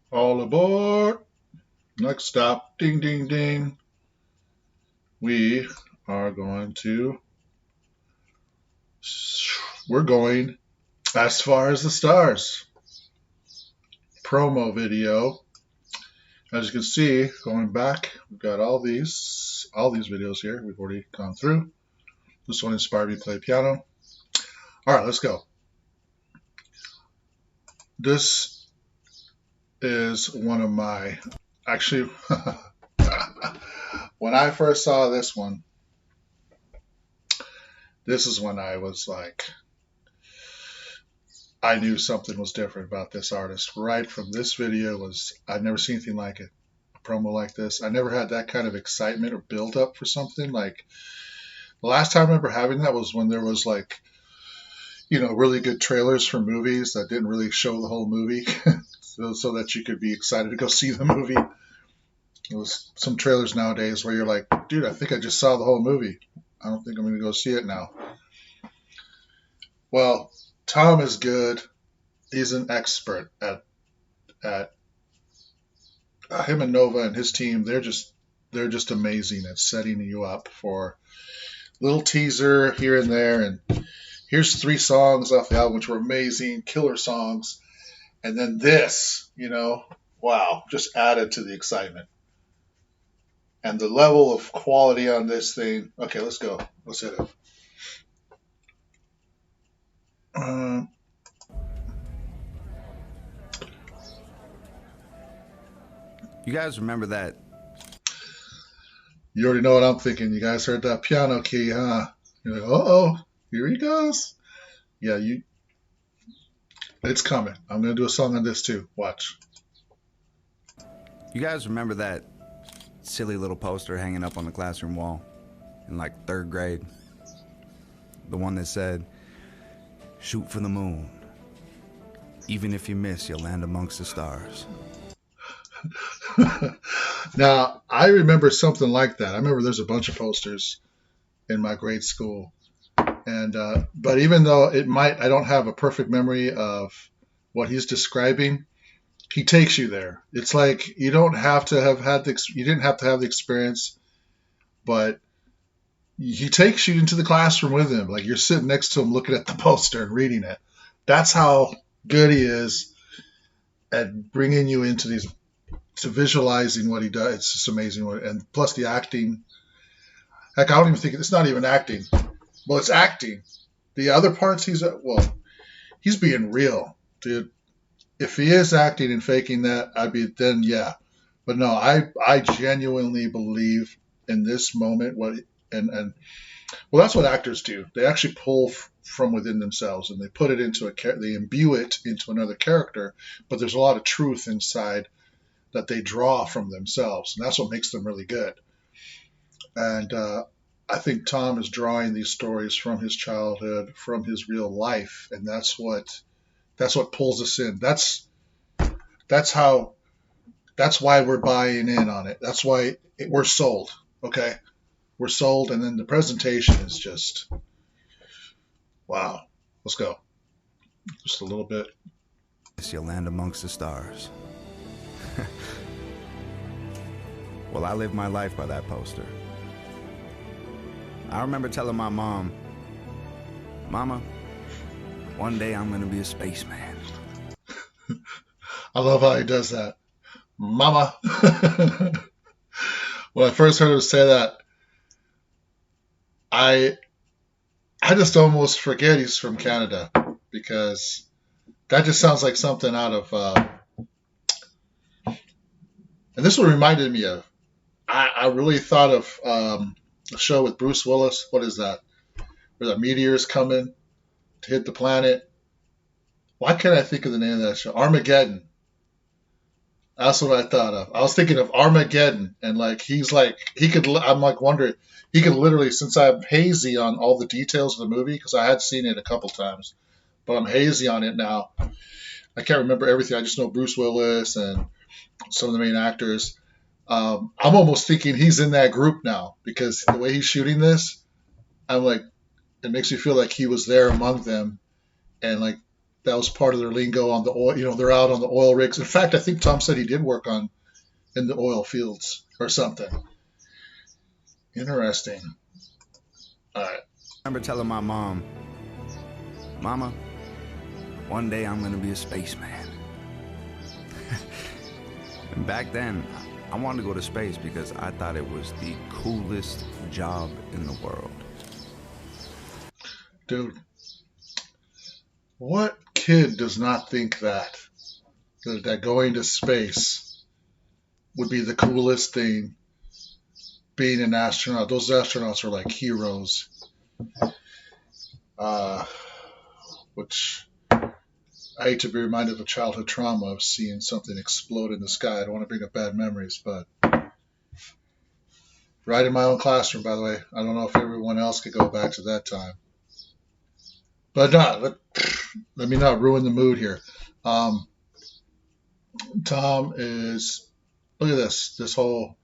All aboard. Next stop. Ding, ding, ding. We are going to. We're going as far as the stars. Promo video. As you can see, going back, we've got all these videos here. We've already gone through. This one inspired me to play piano. All right, let's go. This is one of my actually. When I first saw this one, this is when I was like, I knew something was different about this artist. Right from this video was I've never seen anything like it. A promo like this. I never had that kind of excitement or build up for something. Like the last time I remember having that was when there was like, really good trailers for movies that didn't really show the whole movie. so that you could be excited to go see the movie. There was some trailers nowadays where you're like, dude, I think I just saw the whole movie. I don't think I'm going to go see it now. Well, Tom is good. He's an expert at him and Nova and his team. They're just amazing at setting you up for little teaser here and there. And here's 3 songs off the album which were amazing, killer songs. And then this, wow, just added to the excitement. And the level of quality on this thing. Okay, let's go. Let's hit it. You guys remember that? You already know what I'm thinking. You guys heard that piano key, huh? You're like, uh-oh, here he goes. Yeah, it's coming. I'm going to do a song on this too. Watch. You guys remember that silly little poster hanging up on the classroom wall in like 3rd grade? The one that said, "Shoot for the moon. Even if you miss, you'll land amongst the stars." Now, I remember something like that. I remember there's a bunch of posters in my grade school. And but even though I don't have a perfect memory of what he's describing, he takes you there. It's like you don't have to have you didn't have to have the experience, but he takes you into the classroom with him. Like you're sitting next to him looking at the poster and reading it. That's how good he is at bringing you into to visualizing what he does. It's just amazing. And plus the acting. Heck, I don't even think it's not even acting. Well, it's acting. The other parts he's being real, dude. If he is acting and faking that, then yeah. But no, I genuinely believe in this moment and well, that's what actors do. They actually pull from within themselves and they put it into they imbue it into another character. But there's a lot of truth inside that they draw from themselves, and that's what makes them really good. And I think Tom is drawing these stories from his childhood, from his real life, and that's what pulls us in. That's why we're buying in on it. That's why we're sold. Okay, we're sold, and then the presentation is just wow. Let's go. Just a little bit. You'll land amongst the stars. Well, I lived my life by that poster. I remember telling my mom, "Mama, one day I'm going to be a spaceman." I love how he does that. Mama. When I first heard him say that, I just almost forget he's from Canada because that just sounds like something out of and this one reminded me of I really thought of a show with Bruce Willis. What is that? Where the meteor is coming to hit the planet. Why can't I think of the name of that show? Armageddon. That's what I thought of. I was thinking of Armageddon, and like I'm like wondering, he could literally, since I'm hazy on all the details of the movie, because I had seen it a couple times, but I'm hazy on it now. I can't remember everything. I just know Bruce Willis and some of the main actors. I'm almost thinking he's in that group now because the way he's shooting this, I'm like, it makes me feel like he was there among them, and like that was part of their lingo on the oil. They're out on the oil rigs. In fact, I think Tom said he did work in the oil fields or something. Interesting. All right. I remember telling my mom, Mama, one day I'm gonna be a spaceman. And back then, I wanted to go to space because I thought it was the coolest job in the world. Dude, what kid does not think that going to space would be the coolest thing? Being an astronaut, those astronauts are like heroes. Which I hate to be reminded of childhood trauma of seeing something explode in the sky. I don't want to bring up bad memories, but right in my own classroom, by the way. I don't know if everyone else could go back to that time. But no, let me not ruin the mood here. Tom is, look at this whole,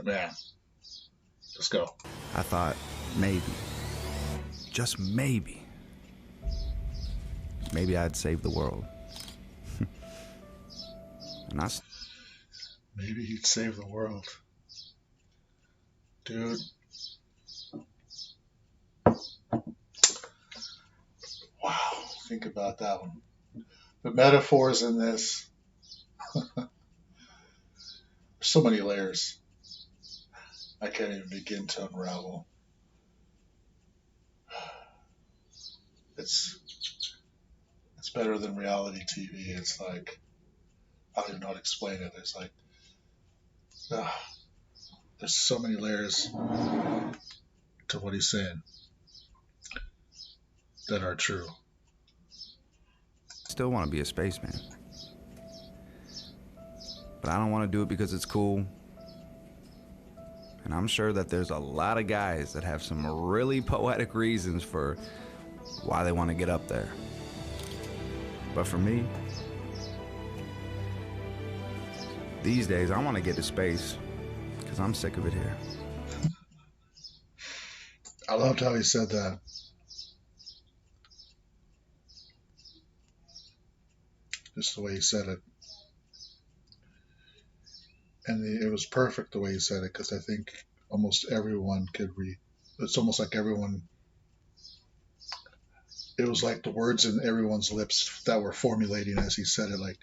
man, let's go. I thought maybe, just maybe I'd save the world. And maybe he'd save the world. Dude. Wow, think about that one. The metaphors in this. There's so many layers. I can't even begin to unravel. It's better than reality TV. It's like, I don't even know how to explain it. It's like, there's so many layers to what he's saying that are true. still want to be a spaceman. But I don't want to do it because it's cool. And I'm sure that there's a lot of guys that have some really poetic reasons for why they want to get up there. But for me, these days, I want to get to space because I'm sick of it here. I loved how he said that. Just the way he said it. And it was perfect the way he said it, because I think almost everyone could read. It's almost like everyone, it was like the words in everyone's lips that were formulating as he said it, like,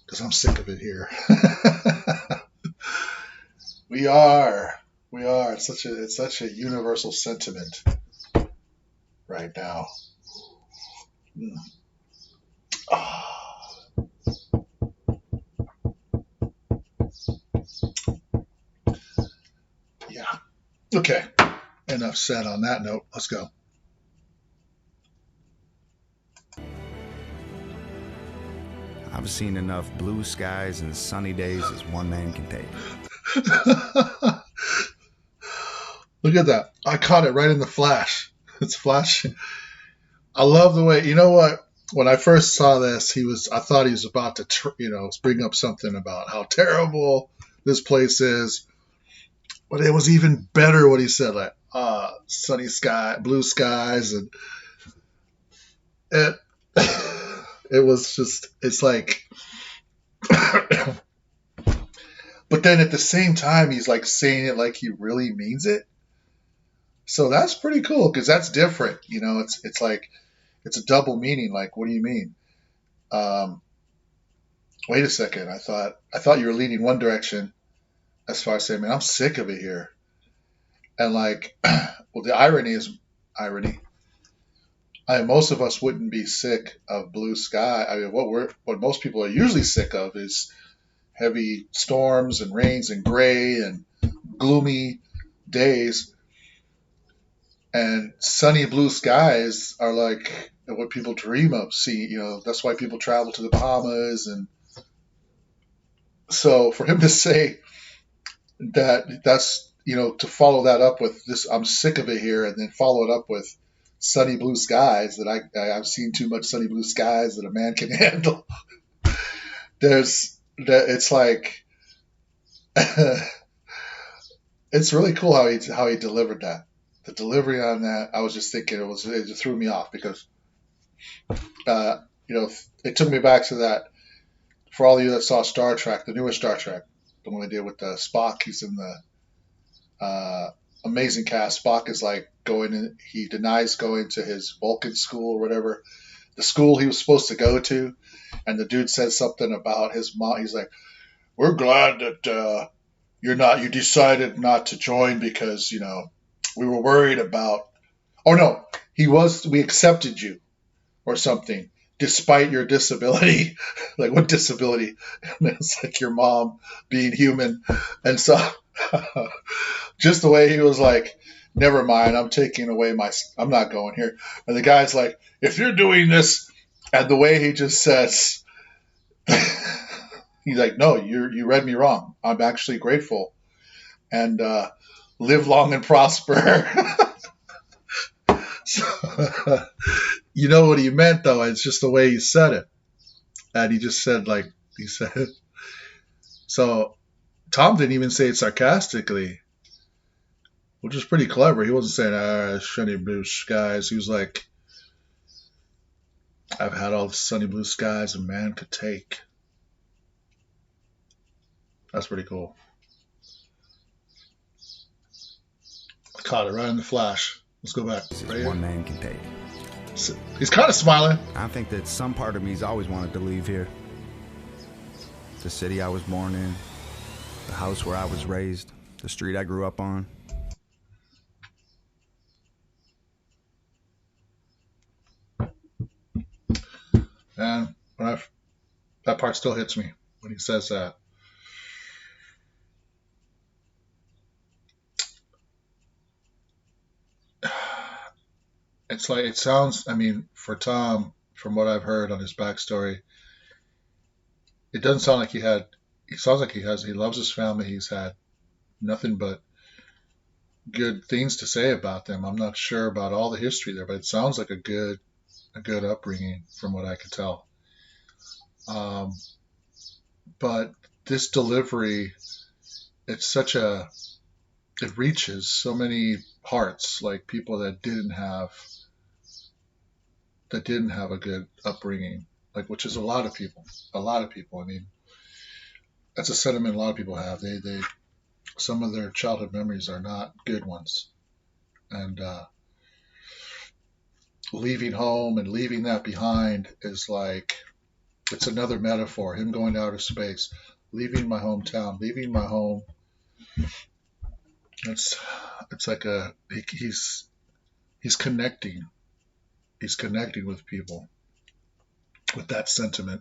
because I'm sick of it here. We are. It's such a universal sentiment right now. Yeah. Okay. Enough said on that note. Let's go. I've seen enough blue skies and sunny days as one man can take. Look at that. I caught it right in the flash. It's flashing. I love the way, you know what? When I first saw this, I thought he was about to, bring up something about how terrible this place is. But it was even better what he said, like, sunny sky, blue skies. And it was just, it's like, but then at the same time, he's like saying it like he really means it. So that's pretty cool, because that's different. It's like, it's a double meaning. Like, what do you mean? Wait a second. I thought you were leaning one direction as far as saying, man, I'm sick of it here. And like, well, the irony is irony. Most of us wouldn't be sick of blue sky. I mean, what most people are usually sick of is heavy storms and rains and gray and gloomy days. And sunny blue skies are like what people dream of seeing. That's why people travel to the Bahamas. And so for him to say that's, to follow that up with this, I'm sick of it here, and then follow it up with sunny blue skies, that I've seen too much sunny blue skies that a man can handle. It's like, it's really cool how he delivered that. the delivery on that, I was just thinking it just threw me off because it took me back to that. For all of you that saw Star Trek, the newest Star Trek, the one they did with Spock, he's in the amazing cast. Spock is like going in, he denies going to his Vulcan school or whatever, the school he was supposed to go to, and the dude says something about his mom. He's like, "We're glad that you decided not to join because we were worried about." Oh no, we accepted you or something despite your disability. Like, what disability? And it's like your mom being human. And so just the way he was like, never mind, I'm not going here. And the guy's like, if you're doing this, and the way he just says, he's like, no, you read me wrong. I'm actually grateful. And live long and prosper. So, you know what he meant, though. It's just the way he said it. And he just said, like, he said it. So Tom didn't even say it sarcastically, which is pretty clever. He wasn't saying, sunny blue skies. He was like, I've had all the sunny blue skies a man could take. That's pretty cool. I caught it right in the flash. Let's go back. Right one man can take. He's kind of smiling. I think that some part of me's always wanted to leave here. The city I was born in, the house where I was raised, the street I grew up on. And that part still hits me when he says that. It's like, it sounds, I mean, for Tom, from what I've heard on his backstory, it doesn't sound like it sounds like he loves his family. He's had nothing but good things to say about them. I'm not sure about all the history there, but it sounds like a good upbringing from what I could tell. But this delivery, it reaches so many hearts, like people that didn't have a good upbringing, like, which is a lot of people. I mean, that's a sentiment a lot of people have. They some of their childhood memories are not good ones, and leaving home and leaving that behind is like, it's another metaphor. Him going to outer space, leaving my hometown, leaving my home. It's like he's connecting. He's connecting with people with that sentiment.